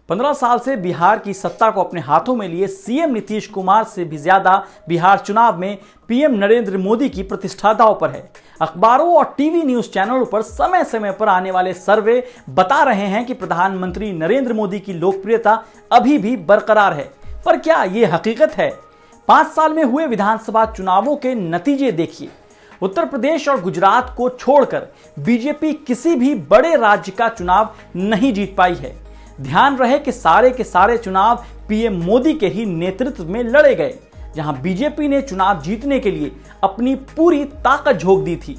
15 साल से बिहार की सत्ता को अपने हाथों में लिए सीएम नीतीश कुमार से भी ज्यादा बिहार चुनाव में पीएम नरेंद्र मोदी की प्रतिष्ठा दांव पर है। अखबारों और टीवी न्यूज चैनलों पर समय समय पर आने वाले सर्वे बता रहे हैं कि प्रधानमंत्री नरेंद्र मोदी की लोकप्रियता अभी भी बरकरार है। पर क्या ये हकीकत है? 5 साल में हुए विधानसभा चुनावों के नतीजे देखिए। उत्तर प्रदेश और गुजरात को छोड़कर बीजेपी किसी भी बड़े राज्य का चुनाव नहीं जीत पाई है। ध्यान रहे कि सारे के सारे चुनाव पीएम मोदी के ही नेतृत्व में लड़े गए, जहां बीजेपी ने चुनाव जीतने के लिए अपनी पूरी ताकत झोंक दी थी।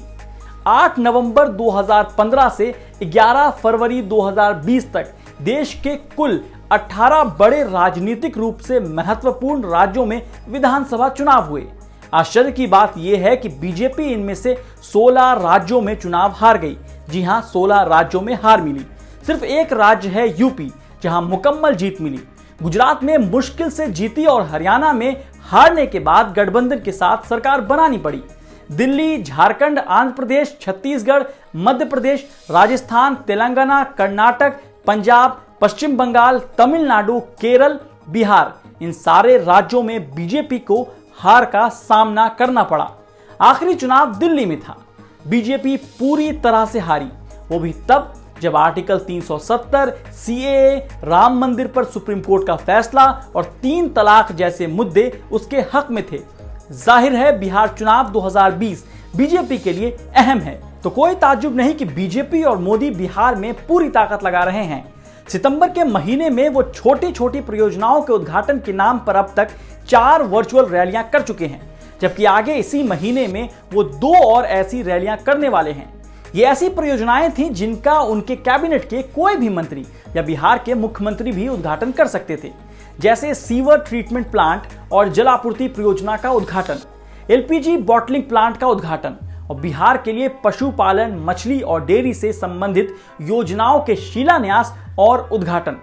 8 नवंबर 2015 से 11 फरवरी 2020 तक देश के कुल 18 बड़े राजनीतिक रूप से महत्वपूर्ण राज्यों में विधानसभा चुनाव हुए। आश्चर्य की बात यह है कि बीजेपी इनमें से 16 राज्यों में चुनाव हार गई। जी हां, 16 राज्यों में हार मिली। सिर्फ एक राज्य है यूपी, जहां मुकम्मल जीत मिली। गुजरात में मुश्किल से जीती और हरियाणा में हारने के बाद गठबंधन के साथ सरकार बनानी पड़ी। दिल्ली, झारखंड, आंध्र प्रदेश, छत्तीसगढ़, मध्य प्रदेश, राजस्थान, तेलंगाना, कर्नाटक, पंजाब, पश्चिम बंगाल, तमिलनाडु, केरल, बिहार, इन सारे राज्यों में बीजेपी को हार का सामना करना पड़ा। आखिरी चुनाव दिल्ली में था। बीजेपी पूरी तरह से हारी, वो भी तब जब आर्टिकल 370, सीएए, राम मंदिर पर सुप्रीम कोर्ट का फैसला और 3 तलाक जैसे मुद्दे उसके हक में थे। जाहिर है बिहार चुनाव 2020 बीजेपी के लिए अहम है, तो कोई ताज्जुब नहीं कि बीजेपी और मोदी बिहार में पूरी ताकत लगा रहे हैं। सितंबर के महीने में वो छोटी छोटी परियोजनाओं के उद्घाटन के नाम पर अब तक 4 वर्चुअल रैलियां कर चुके हैं, जबकि आगे इसी महीने में वो 2 और ऐसी रैलियां करने वाले हैं। ये ऐसी परियोजनाएं थीं जिनका उनके कैबिनेट के कोई भी मंत्री या बिहार के मुख्यमंत्री भी उद्घाटन कर सकते थे, जैसे सीवर ट्रीटमेंट प्लांट और जल आपूर्ति परियोजना का उद्घाटन, एलपीजी बॉटलिंग प्लांट का उद्घाटन और बिहार के लिए पशुपालन, मछली और डेयरी से संबंधित योजनाओं के शिलान्यास और उद्घाटन।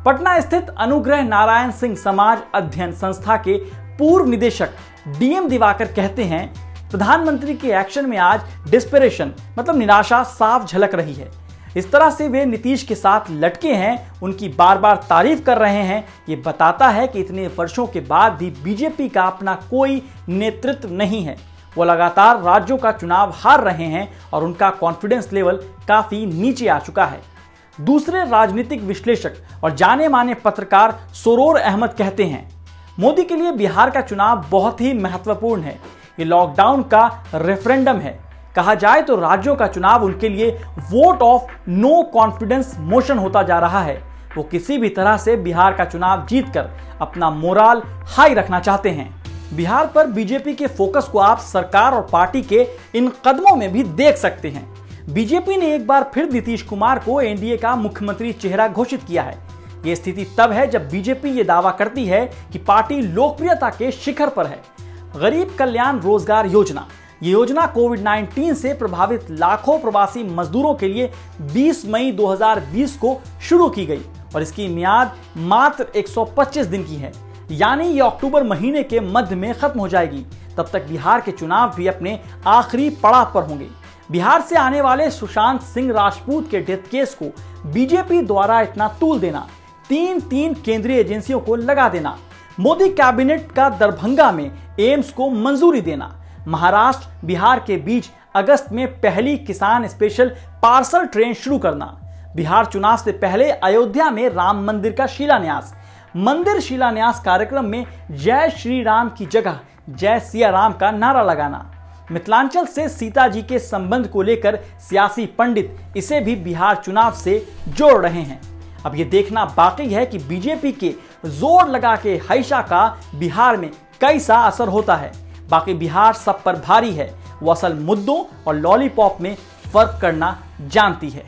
पटना स्थित अनुग्रह नारायण सिंह समाज अध्ययन संस्था के पूर्व निदेशक डीएम दिवाकर कहते हैं, प्रधानमंत्री के एक्शन में आज डिस्परेशन मतलब निराशा साफ झलक रही है। इस तरह से वे नीतीश के साथ लटके हैं, उनकी बार बार तारीफ कर रहे हैं। ये बताता है कि इतने वर्षों के बाद भी बीजेपी का अपना कोई नेतृत्व नहीं है। वो लगातार राज्यों का चुनाव हार रहे हैं और उनका कॉन्फिडेंस लेवल काफी नीचे आ चुका है। दूसरे राजनीतिक विश्लेषक और जाने माने पत्रकार सरोर अहमद कहते हैं, मोदी के लिए बिहार का चुनाव बहुत ही महत्वपूर्ण है। ये लॉकडाउन का रेफरेंडम है। कहा जाए तो राज्यों का चुनाव उनके लिए vote of no confidence motion होता जा रहा है। वो किसी भी तरह से बिहार का चुनाव जीतकर अपना मोराल हाई रखना चाहते हैं। बिहार पर बीजेपी के फोकस को आप सरकार और पार्टी के इन कदमों में भी देख सकते हैं। बीजेपी ने एक बार फिर नीतीश कुमार को एनडीए का मुख्यमंत्री चेहरा घोषित किया है। ये स्थिति तब है जब बीजेपी ये दावा करती है कि पार्टी लोकप्रियता के शिखर पर है। गरीब कल्याण रोजगार योजना, ये योजना कोविड-19 से प्रभावित लाखों प्रवासी मजदूरों के लिए 20 मई 2020 को शुरू की गई और इसकी मियाद मात्र 125 दिन की है, यानी ये अक्टूबर महीने के मध्य में खत्म हो जाएगी। तब तक बिहार के चुनाव भी अपने आखिरी पड़ाव पर होंगे। बिहार से आने वाले सुशांत सिंह राजपूत के डेथ केस को बीजेपी द्वारा इतना तूल देना, 3 केंद्रीय एजेंसियों को लगा देना, मोदी कैबिनेट का दरभंगा में एम्स को मंजूरी देना, महाराष्ट्र बिहार के बीच अगस्त में पहली किसान स्पेशल पार्सल ट्रेन शुरू करना, बिहार चुनाव से पहले अयोध्या में राम मंदिर का शिलान्यास, मंदिर शिलान्यास कार्यक्रम में जय श्री राम की जगह जय सिया राम का नारा लगाना, मिथिलांचल से सीता जी के संबंध को लेकर सियासी पंडित इसे भी बिहार चुनाव से जोड़ रहे हैं। अब ये देखना बाकी है कि बीजेपी के जोर लगा के हईशा का बिहार में कैसा असर होता है। बाकी बिहार सब पर भारी है, वो असल मुद्दों और लॉलीपॉप में फर्क करना जानती है।